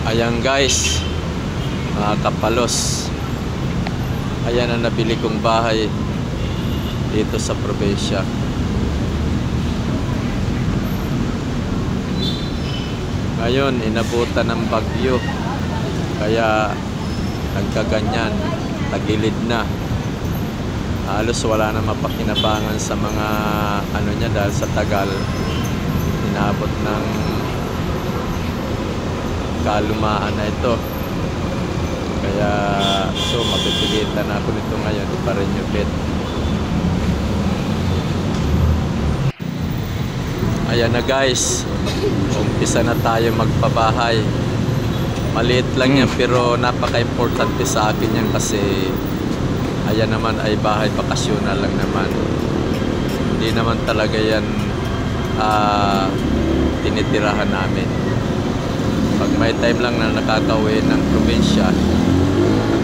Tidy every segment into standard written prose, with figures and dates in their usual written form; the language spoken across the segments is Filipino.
Ayan guys, mga kapalos, ayan ang nabili kong bahay dito sa probinsya. Ngayon inabutan ng bagyo, kaya nagkaganyan, tagilid na. Halos wala na mapakinabangan sa mga ano niya dahil sa tagal. Inabot ng kalumaan na ito. Kaya mapipilitan ako nito ngayon ipa-renovate. Ayan na guys, umpisa na tayo magpabahay. Maliit lang yan pero napaka-importante sa akin yan kasi ayan naman ay bahay bakasyonal lang naman. Hindi naman talaga yan tinitirahan namin. Pag may time lang na nakakauwi ng probinsya,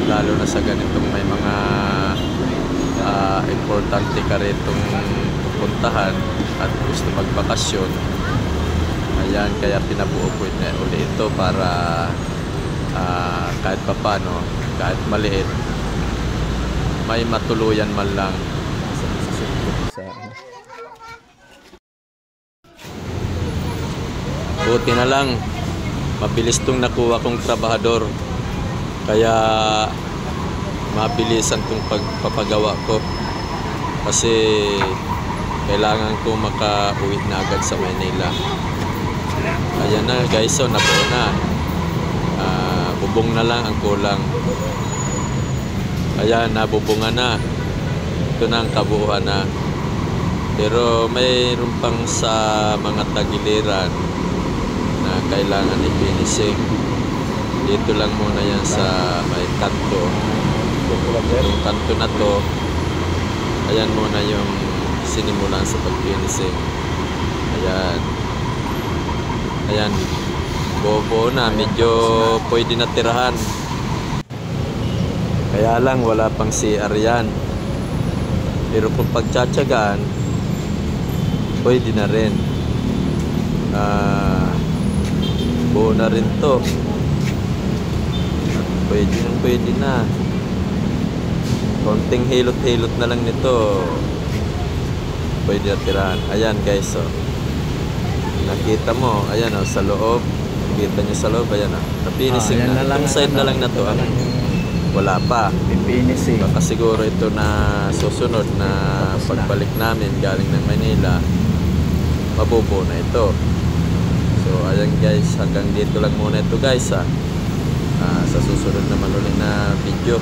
lalo na sa ganitong may mga importante ka retong pupuntahan at gusto magbakasyon, ayan, kaya pinabuo ko na uli ito para kahit papano, kahit maliit, may matuluyan man lang. Buti na lang mabilis tong nakuha kong trabahador, kaya mabilisan tong pagpapagawa ko kasi kailangan ko makauwi na agad sa Manila. Ayan na guys, so nabuo na. Bubong na lang ang kulang. Ayan, nabubungan na. Ito na ang kabuuan na. Pero mayroon pang sa mga tagiliran na kailangan i-finishing. Dito lang muna yan sa may kanto. Yung kanto na to, ayan muna yung sinimulan sa pag-finishing. Ayan. Ayan. Bobo na, medyo pwede na tirahan. Kaya lang wala pang CR yan. Pero kung pagtsatsagaan, pwede na rin. Buo na rin to. Pwede na. Konting hilot-hilot na lang nito, pwede na tirahan. Ayan guys, so nakita mo, ayan o, sa loob. Nakita nyo sa loob, ayan o, napinising na. Itong side na lang na to, wala pa. Baka siguro ito na susunod na pagbalik namin galing ng Manila, mabubuo na ito. So ayan guys, hanggang dito lang muna ito guys ha. Sa susunod naman ulit na video.